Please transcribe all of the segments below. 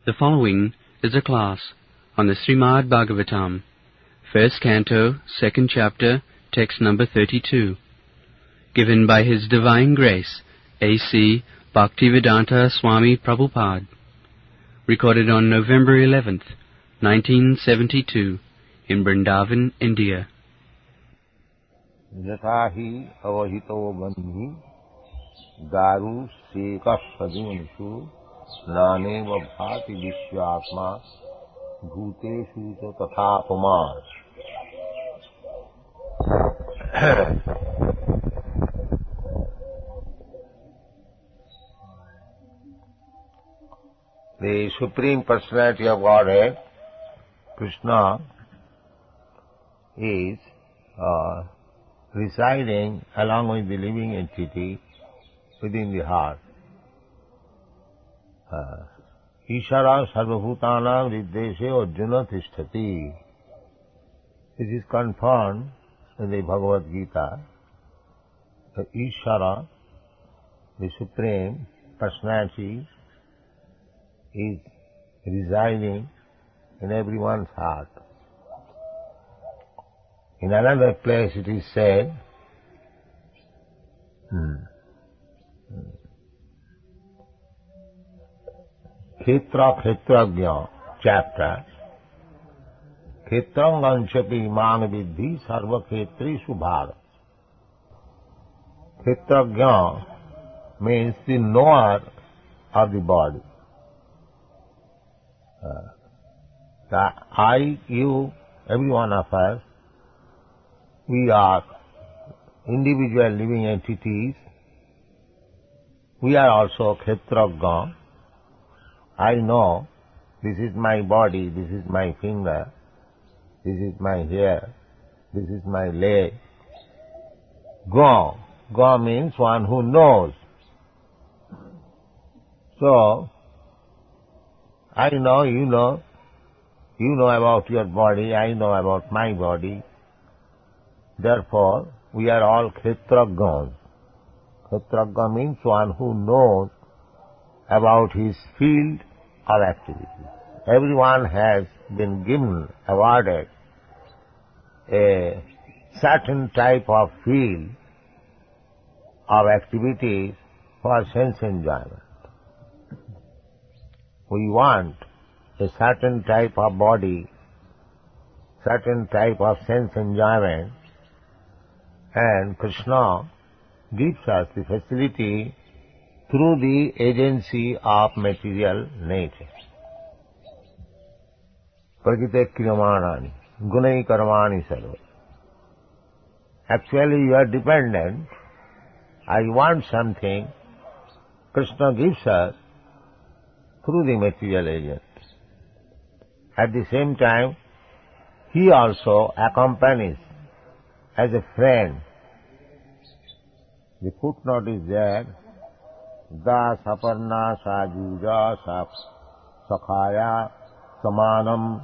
The following is a class on the Śrīmad-Bhāgvatam, first canto, second chapter, text number 32, given by His Divine Grace, A.C. Bhaktivedanta Swami Prabhupada, recorded on November 11th, 1972, in Vrindavan, India. यथा हि अवहितो बन्धि दारु सेकस्सदींषु नानेव भाति विश्वात्मा भूतेषु च तथा पुमान्. The Supreme Personality of Godhead, Krishna, is residing along with the living entity within the heart. Ishara sarvabhutanam riddeshe arjuna tishtati. This is confirmed in the Bhagavad Gita. The Ishara, the Supreme Personality, is residing in everyone's heart. In another place it is said, Khetra Khetrajna chapter, Khetranganchapi man vidhi sarva khetri subhara. Khetrajna means the knower of the body. I, you, every one of us, we are individual living entities. We are also Khetrajna. I know this is my body, this is my finger, this is my hair, this is my leg. Ga means one who knows. So, I know, you know about your body, I know about my body. Therefore, we are all Khetrajnas. Khetrajna means one who knows about his field of activity. Everyone has been given, awarded a certain type of field of activities for sense enjoyment. We want a certain type of body, certain type of sense enjoyment, and Krishna gives us the facility through the agency of material nature. Prakrite kriyamanani, gunai karmani sarva. Actually you are dependent. I want something, Krishna gives us through the material agent. At the same time, he also accompanies as a friend. The footnote is there. Da saparna sajuja sakhaya samanam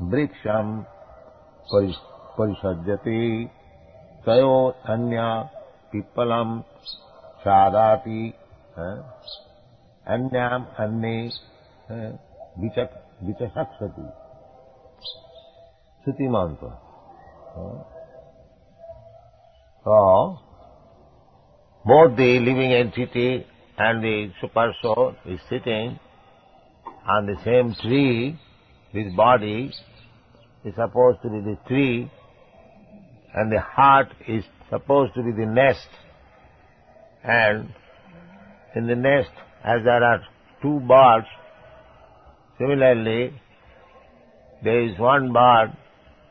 briksham parisajyati tayo anya pipalam sadati anyam anne vichasakshati. Shruti mantra. So, both the living entity and the super soul is sitting on the same tree. This body is supposed to be the tree, and the heart is supposed to be the nest. And in the nest, as there are two birds, similarly, there is one bird,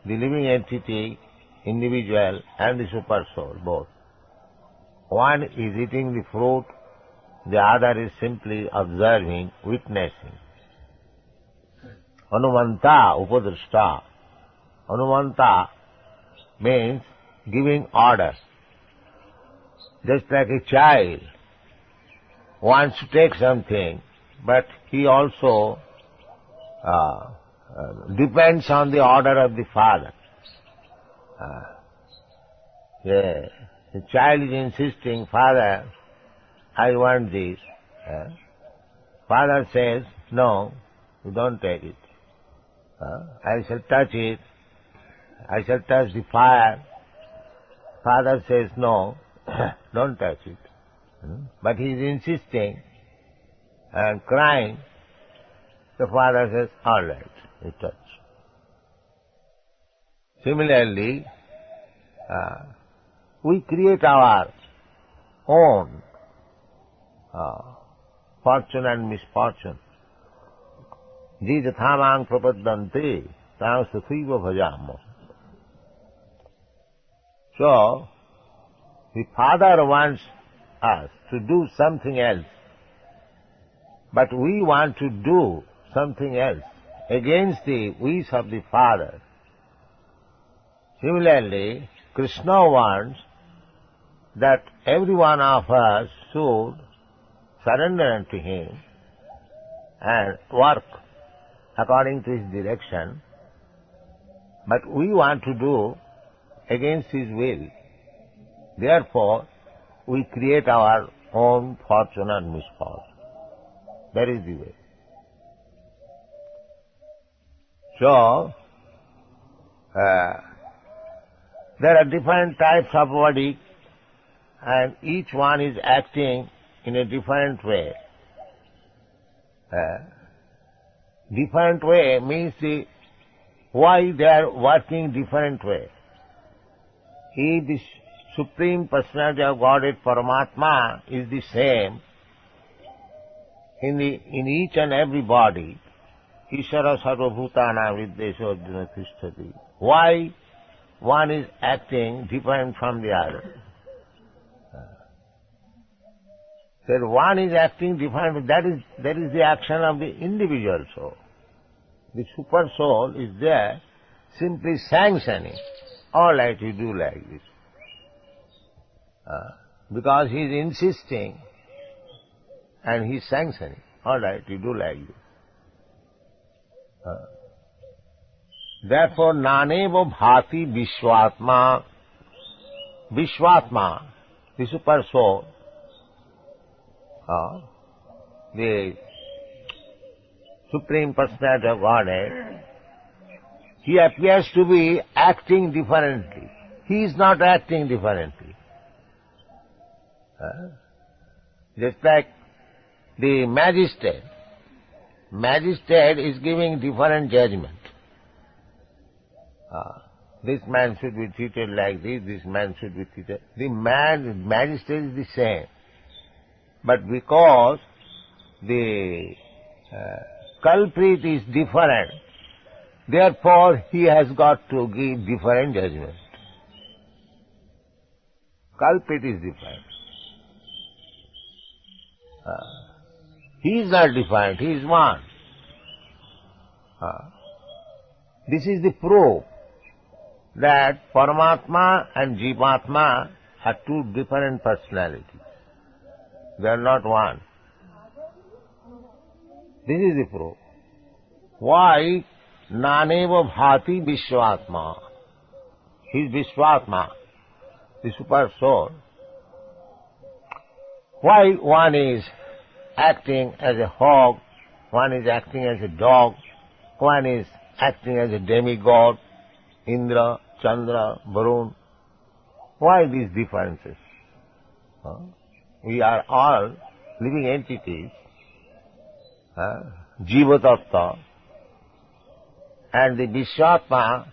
the living entity, individual, and the super soul, both. One is eating the fruit, the other is simply observing, witnessing. Anumanta upadrashta. Anumanta means giving orders. Just like a child wants to take something, but he also depends on the order of the father. The child is insisting, Father, I want this. Father says, no, You don't take it. I shall touch it. I shall touch the fire. Father says, no, don't touch it. But he is insisting and crying. The father says, all right, you touch. Similarly, we create our own fortune and misfortune. Jītathamāṃ prapaddante tāṃ sathaiva bhajāmo. So, the Father wants us to do something else, but we want to do something else against the wish of the Father. Similarly, Krishna wants that every one of us should surrender unto Him and work according to His direction, but we want to do against His will. Therefore, we create our own fortune and misfortune. That is the way. So, there are different types of body, and each one is acting in a different way. Different way means why they are working different way. If the Supreme Personality of Godhead Paramatma is the same in each and every body, Ishara Sarvabhutana Viddesha Arjuna Tishtati. Why one is acting different from the other? So one is acting different, that is the action of the individual soul. The super soul is there simply sanctioning. All right, you do like this. Because he is insisting and he is sanctioning. All right, you do like this. Therefore, nanevo bhati vishwatma. Vishwatma, the super soul, the Supreme Personality of Godhead, he appears to be acting differently. He is not acting differently. Just like the magistrate. Magistrate is giving different judgment. This man should be treated like this man should be treated. The magistrate is the same. But because the culprit is different, therefore he has got to give different judgment. Culprit is different. He is not different, he is one. This is the proof that Paramatma and Jivatma are two different personalities. They are not one. This is the proof. Why? Naneva bhati vishwatma. He is Vishwatma, the super soul. Why one is acting as a hog, one is acting as a dog, one is acting as a demigod, Indra, Chandra, Varun? Why these differences? We are all living entities, Jiva Tattva, and the Vishwatma,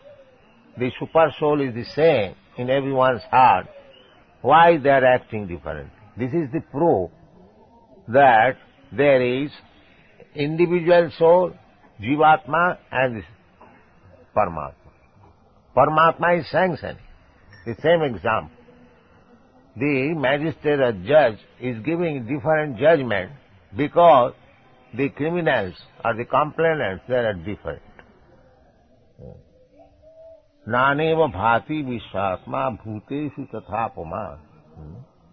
the super soul, is the same in everyone's heart. Why they are acting differently? This is the proof that there is individual soul, Jivatma, and Paramatma. Paramatma is sanctioning. The same example. The magistrate or judge is giving different judgment because the criminals or the complainants, they are different. Naneva bhati vishwatma bhuteshu tathapama.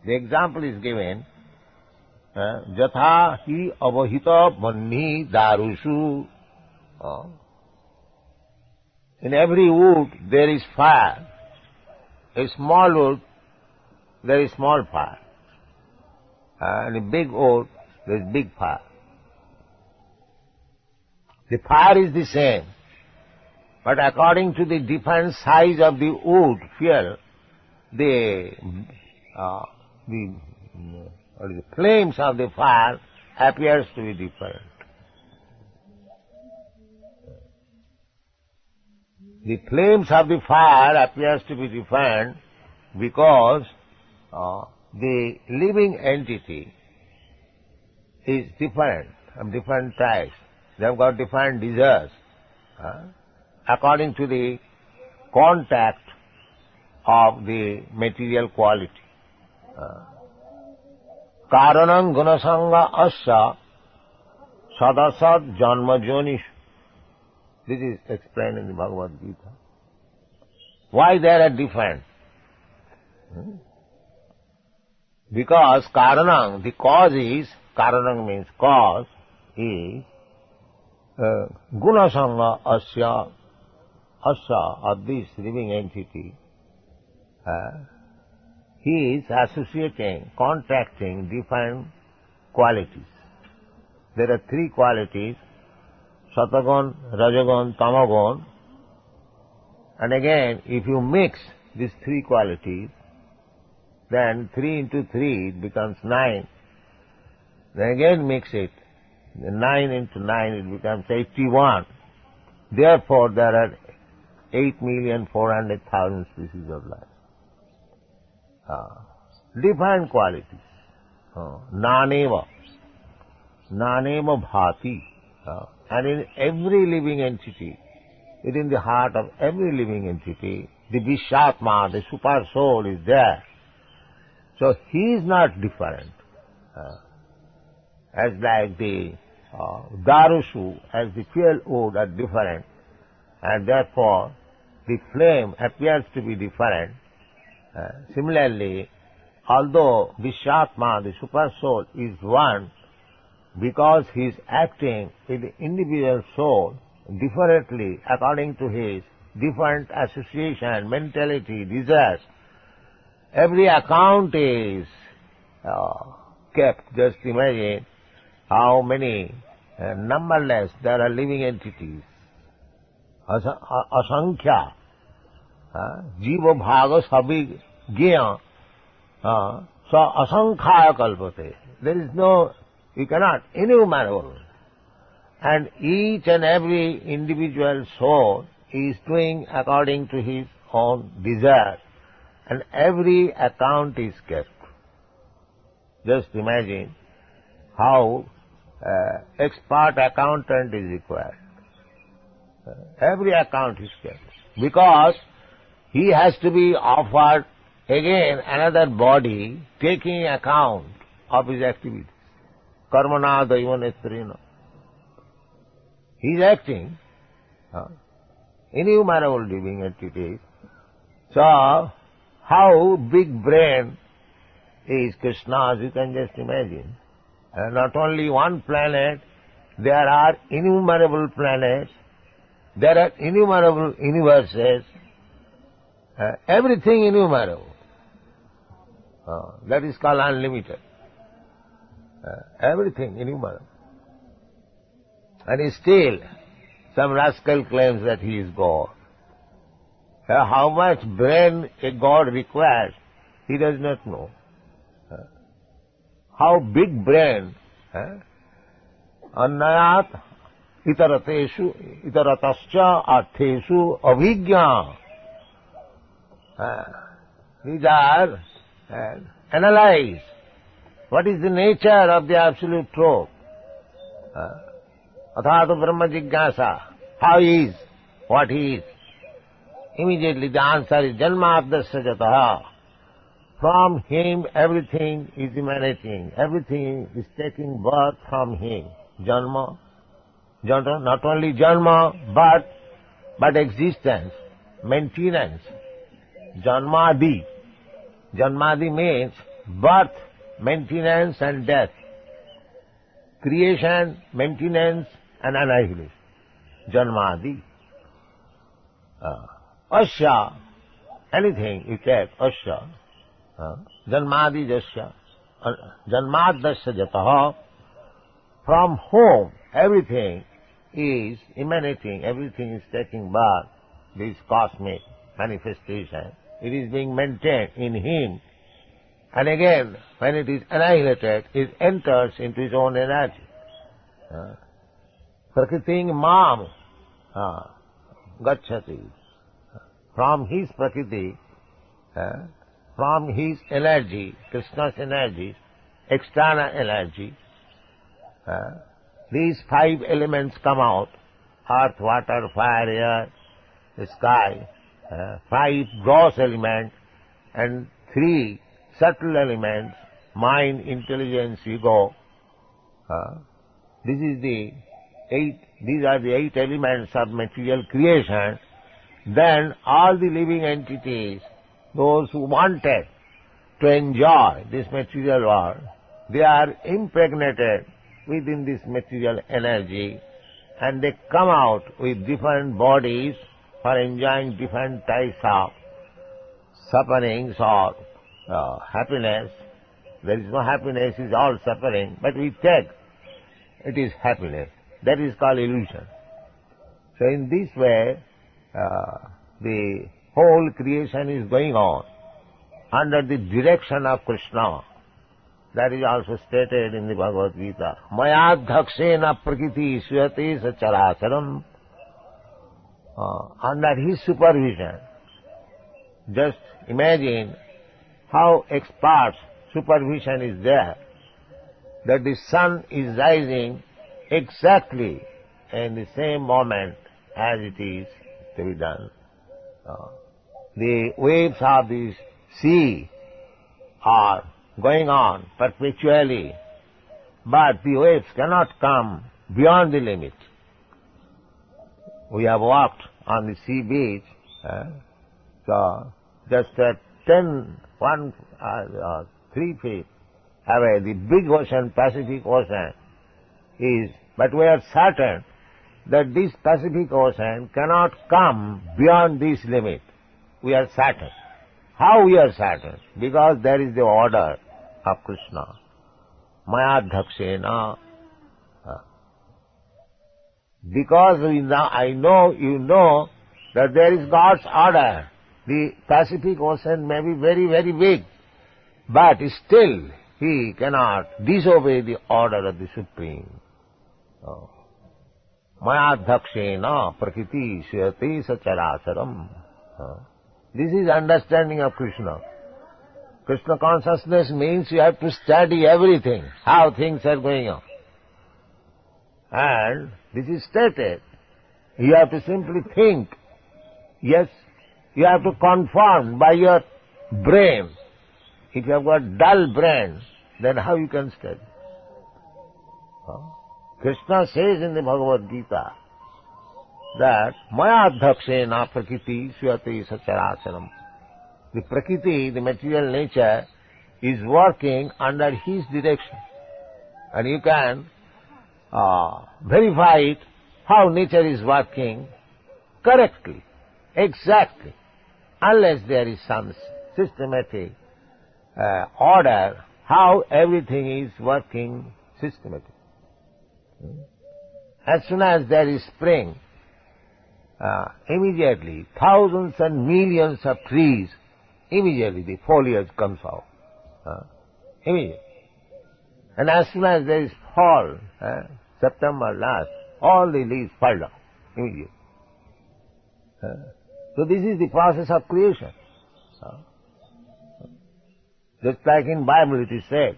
The example is given, jatha hi avahita vanni darushu. In every wood there is fire. A small wood, there is small fire. In a big wood, there is big fire. The fire is the same, but according to the different size of the wood, fuel, the flames of the fire appears to be different. The flames of the fire appears to be different because the living entity is different of different types. They have got different desires according to the contact of the material quality. Karanam gunasanga asya sadasad janma jonishu. This is explained in the Bhagavad Gita. Why they are different? Because karanam, the cause is, karanam means cause, is gunasanga asya, of this living entity. He is associating, contracting different qualities. There are three qualities: Satagun, Rajagun, Tamagun. And again, if you mix these three qualities, then 3 into 3 it becomes 9. Then again mix it. 9 into 9 it becomes 81. Therefore there are 8,400,000 species of life. Different qualities. Naneva bhati. And in every living entity, within the heart of every living entity, the Vishatma, the super soul is there. So he is not different. As like the Darushu, as the fuel wood are different, and therefore the flame appears to be different. Similarly, although Vishatma, the super soul, is one, because he is acting with the individual soul differently according to his different association, mentality, desires, every account is kept. Just imagine how many numberless there are living entities. Asankhya, jiva bhaga sabhigya, so asankhya kalpate. There is no, you cannot, innumerable. And each and every individual soul is doing according to his own desire. And every account is kept. Just imagine how expert accountant is required. Every account is kept. Because he has to be offered again another body taking account of his activities. Karmana daivanetrina. He is acting innumerable living entities. So, how big brain is Krishna's, you can just imagine. And not only one planet, there are innumerable planets, there are innumerable universes, everything innumerable. That is called unlimited. Everything innumerable. And still, some rascal claims that he is God. How much brain a God requires, he does not know. How big brain, annayat itaratascha artheshu avijñā. These are analyzed. What is the nature of the absolute truth? Athātu brahma jignāsa. How he is, what he is. Immediately the answer is janmādasya jataha. From him everything is emanating, everything is taking birth from him. Janma, not only janma, but existence, maintenance. Janmādi. Janmādi means birth, maintenance and death. Creation, maintenance and annihilation. Janmādi. Asya, anything you take, asya. Janmādi jasya. Janmādasya jataha. From whom everything is emanating, everything is taking birth, this cosmic manifestation. It is being maintained in him. And again, when it is annihilated, it enters into its own energy. Prakriting mam gacchati. From his prakriti, from his energy, Krishna's energy, external energy, these 5 elements come out: earth, water, fire, air, sky, 5 gross elements and 3 subtle elements, mind, intelligence, ego. These are the 8 elements of material creation. Then all the living entities, those who wanted to enjoy this material world, they are impregnated within this material energy, and they come out with different bodies for enjoying different types of sufferings or happiness. There is no happiness, it is all suffering, but we take it is happiness. That is called illusion. So in this way, the whole creation is going on under the direction of Krishna. That is also stated in the Bhagavad Gita. iandKṛṣṇa prakriti suyate sacharacharam. Under his supervision. Just imagine how expert supervision is there, that the sun is rising exactly in the same moment as it is to be done. The waves of the sea are going on perpetually, but the waves cannot come beyond the limit. We have walked on the sea beach, so just 3 feet away, the big ocean, Pacific Ocean, is, but we are certain that this Pacific Ocean cannot come beyond this limit. We are certain. How we are certain? Because there is the order of Krishna. iandKṛṣṇa. Because I know, you know, that there is God's order. The Pacific Ocean may be very, very big, but still he cannot disobey the order of the Supreme. iandKṛṣṇa prakriti suyate sacharacharam. This is understanding of Krishna. Krishna consciousness means you have to study everything, how things are going on. And this is stated. You have to simply think. Yes, you have to conform by your brain. If you have got dull brain, then how you can study? Krishna says in the Bhagavad Gita that iandKṛṣṇa prakriti suyate sacharacharam. The prakriti, the material nature, is working under his direction. And you can verify it, how nature is working correctly, exactly, unless there is some systematic order, how everything is working systematically. As soon as there is spring, immediately thousands and millions of trees, immediately the foliage comes out. Immediately. And as soon as there is fall, September last, all the leaves fall down immediately. So this is the process of creation. Just like in Bible it is said,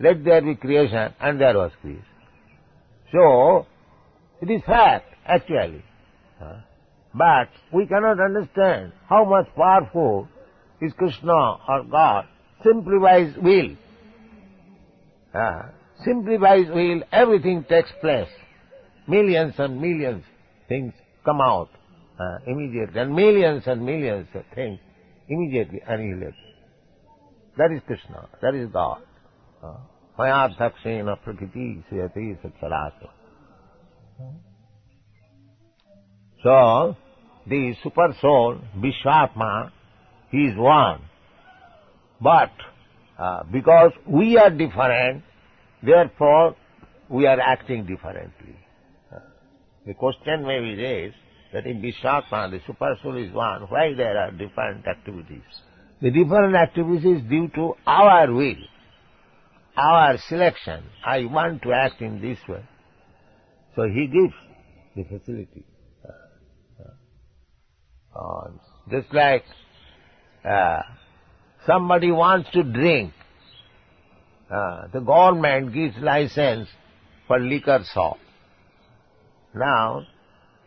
let there be creation, and there was creation. So, it is fact, actually. But we cannot understand how much powerful is Krishna or God simply by His will. Simply by His will, everything takes place. Millions and millions things come out immediately, and millions of things immediately annihilated. That is Krishna, that is God. iandKṛṣṇa prakriti suyate sacharacharam. So, the super soul, Vishwatma, he is one. But because we are different, therefore we are acting differently. The question may be raised that in Vishwatma, the super soul is one, why there are different activities? The different activities due to our will, our selection. I want to act in this way. So he gives the facility. Just like somebody wants to drink, the government gives license for liquor shop. Now,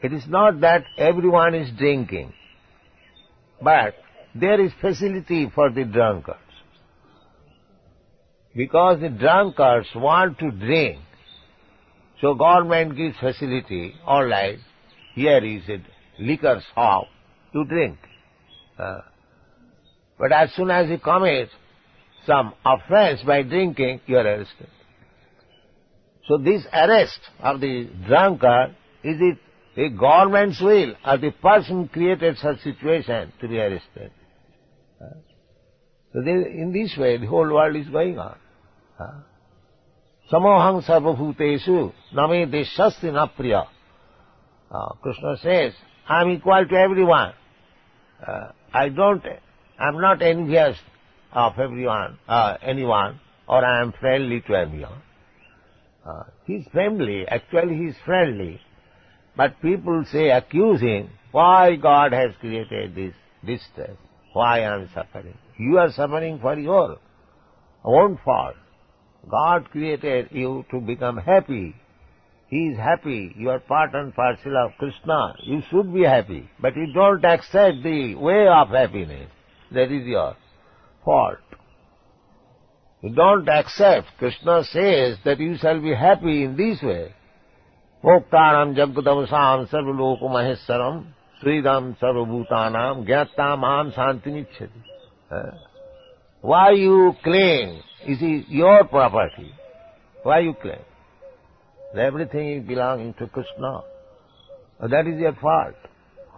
it is not that everyone is drinking, but there is facility for the drunkards. Because the drunkards want to drink, so government gives facility, all right, here is a liquor shop to drink. But as soon as you commit some offense by drinking, you are arrested. So this arrest of the drunkard, is it a government's will or the person created such situation to be arrested? So in this way, the whole world is going on. Samohang sarvabhuteshu name deshasti na priya. Krishna says, I am equal to everyone. I am not envious of everyone, anyone, or I am friendly to everyone. He is friendly, actually he is friendly, but people say, accuse him, why God has created this distress, why I am suffering. You are suffering for your own fault. God created you to become happy. He is happy. You are part and parcel of Krishna. You should be happy. But you don't accept the way of happiness. That is your fault. You don't accept. Krishna says that you shall be happy in this way. Moktaram jaggadam sam sarvaloka maheswaram sridam sarvabhutanam gyattam am santimichhati. Why you claim? It is your property. Why you claim? Everything is belonging to Krishna. That is your fault.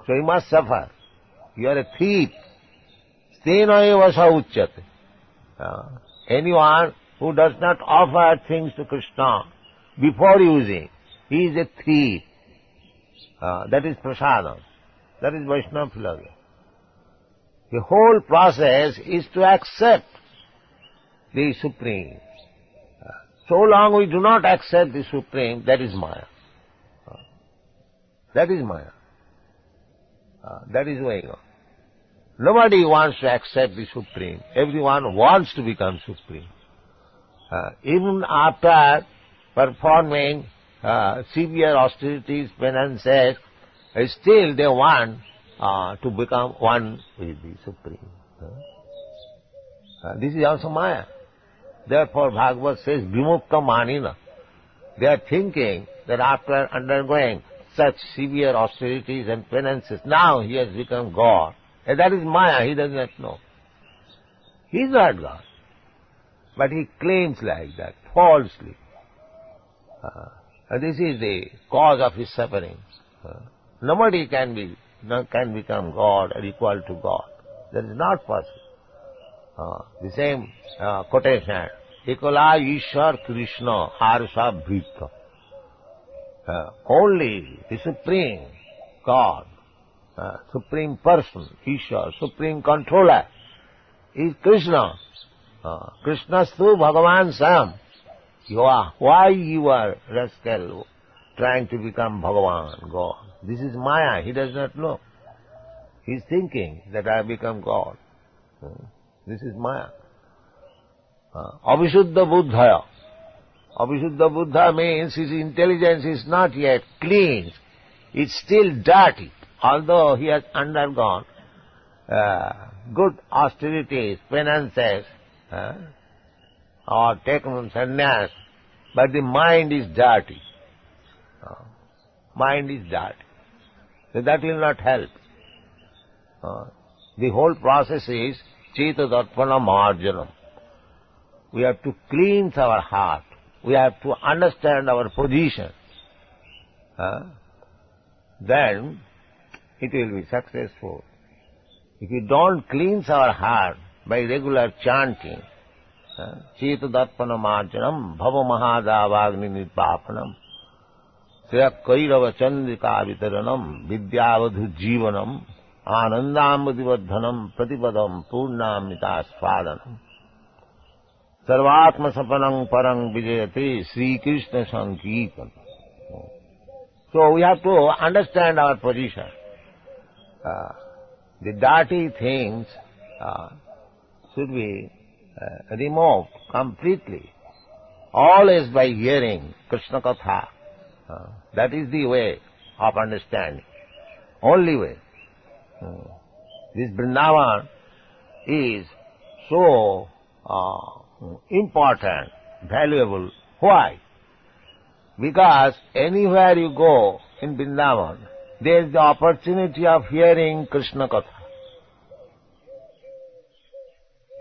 So you must suffer. You are a thief. Stena eva sa uchyate. Anyone who does not offer things to Krishna before using, he is a thief. That is prasadam. That is Vaishnava philosophy. The whole process is to accept the Supreme. So long we do not accept the Supreme, that is Maya. That is Maya. That is going on. Nobody wants to accept the Supreme. Everyone wants to become Supreme. Even after performing severe austerities, penances, still they want to become one with the Supreme. This is also Maya. Therefore Bhagavad says, vimukta manina. They are thinking that after undergoing such severe austerities and penances, now he has become God. And that is Maya, he does not know. He is not God. But he claims like that, falsely. This is the cause of his suffering. Nobody can become God or equal to God. That is not possible. The same quotation, Ekala Ishwar Krishna Harsa Bhrita. Only the Supreme God, Supreme Person, Ishwar, Supreme Controller, is Krishna. Krishnastu Bhagavan Sam. Why you are rascal trying to become Bhagavan, God? This is Maya, he does not know. He is thinking that I have become God. This is Maya. Avisuddha Buddhaya. Avisuddha Buddha means his intelligence is not yet clean. It's still dirty. Although he has undergone good austerities, penances, or taken sannyas, but the mind is dirty. Mind is dirty. So that will not help. The whole process is Cetadarpana marjanam. We have to cleanse our heart. We have to understand our position. Then it will be successful. If we don't cleanse our heart by regular chanting, Cetadarpana marjanam bhava mahadavagni nirpapanam, Sriyakairava chandrika vitaranam vidyavadhu jivanam anandamudivadhanam pratipadam purnamita svadanam sarvatma sapanam parang vijayate Sri Krishna Sankirtan. So we have to understand our position. The dirty things should be removed completely, always by hearing Krishna Katha. That is the way of understanding, only way. This Vrindavan is so important, valuable. Why? Because anywhere you go in Vrindavan, there is the opportunity of hearing Krishna Katha.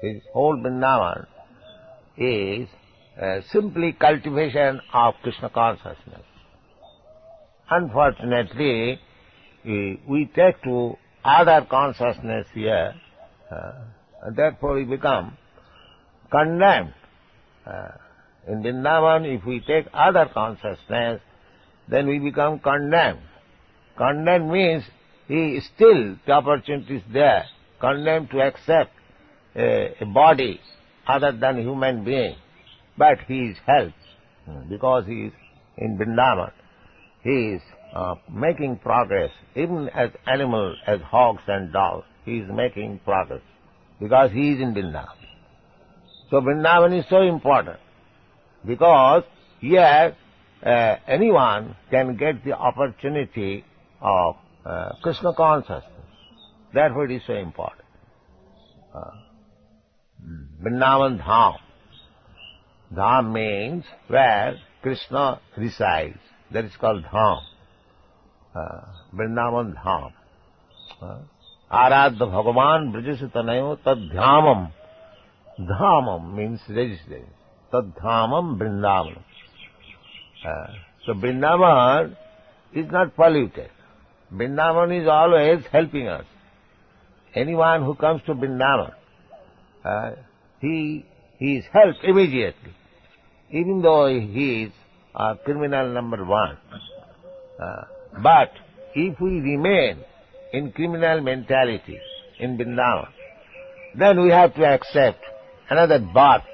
This whole Vrindavan is simply cultivation of Krishna consciousness. Unfortunately, we take to other consciousness here, and therefore we become condemned. In Vrindavan, if we take other consciousness, then we become condemned. Condemned means still the opportunity is there. Condemned to accept a body other than human being, but he is helped because he is in Vrindavan. He is making progress, even as animals, as hogs and dogs. He is making progress because he is in Vrindavan. So Vrindavan is so important because here anyone can get the opportunity of Krishna consciousness. Therefore it is so important. Vrindavan Dham. Dham means where Krishna resides. That is called Dham. Vrindavan Dham. Aradha Bhagavan Brajasutanayo Tad Dhyamam. Dhamam means residence. Tad Dhamam Vrindavan. So Vrindavan is not polluted. Vrindavan is always helping us. Anyone who comes to Vrindavan, he is helped immediately, even though he is criminal number one. But if we remain in criminal mentality in Vrindavan, then we have to accept another birth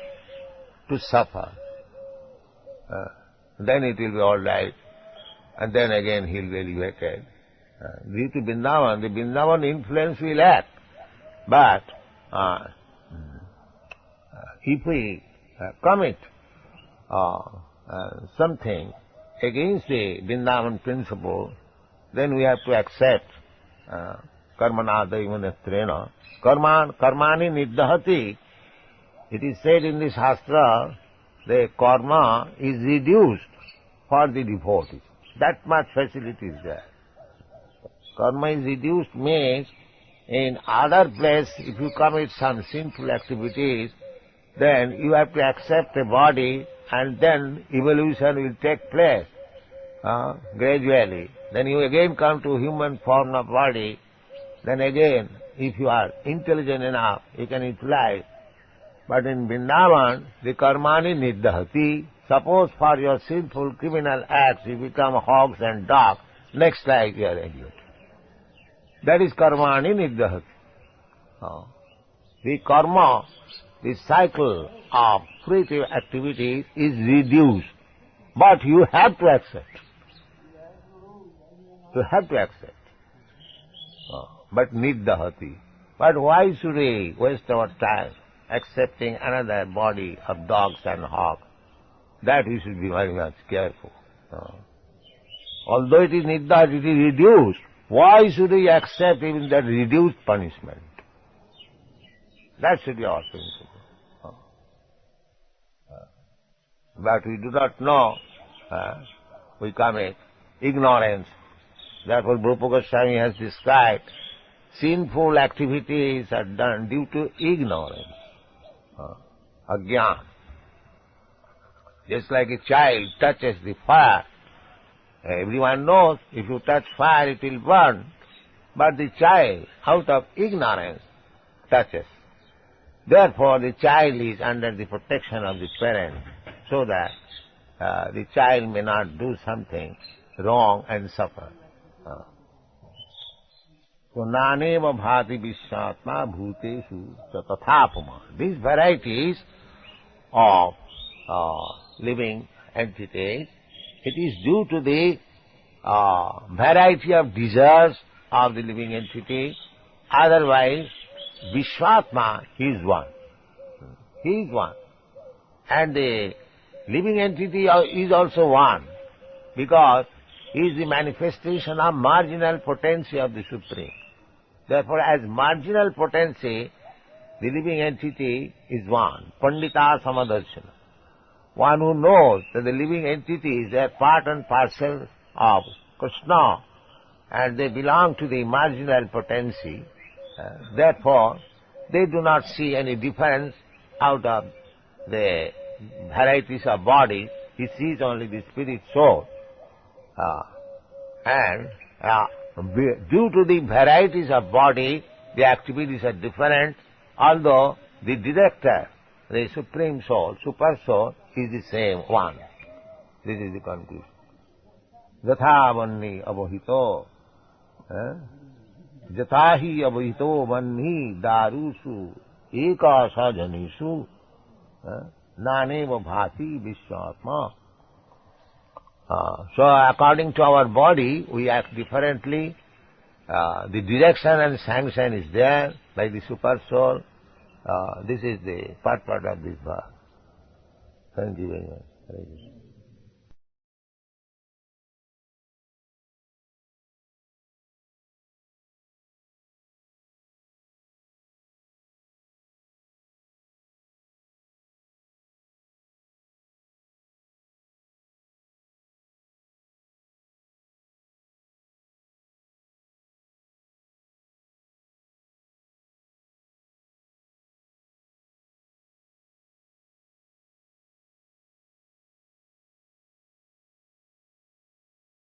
to suffer. Then it will be all right, and then again he will be elevated. Due to Vrindavan, the Vrindavan influence will act. But if we commit something against the Vrindavan principle, then we have to accept karmana daivanyatrena. Karmani niddhati. It is said in the Shastra, the karma is reduced for the devotees. That much facility is there. Karma is reduced means in other place, if you commit some sinful activities, then you have to accept a body and then evolution will take place gradually. Then you again come to human form of body. Then again, if you are intelligent enough, you can utilize. But in Vrindavan, the karmani niddhati. Suppose for your sinful criminal acts you become hogs and dogs, next life you are idiot. That is karmani niddhati. The karma, the cycle of fruitive activities is reduced. But you have to accept. You have to accept. But niddhati. But why should we waste our time accepting another body of dogs and hogs? That we should be very much careful. Although it is niddhati, it is reduced. Why should we accept even that reduced punishment? That should be our principle. But we do not know. We commit ignorance. Therefore, Prabhupada Goswami has described sinful activities are done due to ignorance, ajnana. Just like a child touches the fire. Everyone knows if you touch fire it will burn. But the child, out of ignorance, touches. Therefore the child is under the protection of the parent, so that the child may not do something wrong and suffer. So naneva bhati vishwatma bhuteshu tathapama. These varieties of living entities, it is due to the variety of desires of the living entity. Otherwise, Vishwatma, he is one. He is one. And the living entity is also one, because he is the manifestation of marginal potency of the Supreme. Therefore, as marginal potency, the living entity is one. Pandita Samadarshana. One who knows that the living entities are part and parcel of Krishna and they belong to the marginal potency, therefore they do not see any difference out of the varieties of bodies. He sees only the spirit soul. And due to the varieties of body, the activities are different, although the director, the Supreme Soul, Super Soul, is the same one. This is the conclusion. Yatha vanni avohito, yatahi avohito vanni darusu eka sajanisu naneva bhati vishwatma. So according to our body, we act differently. The direction and sanction is there by the Super Soul. This is the purport of this verse. Thank you very much.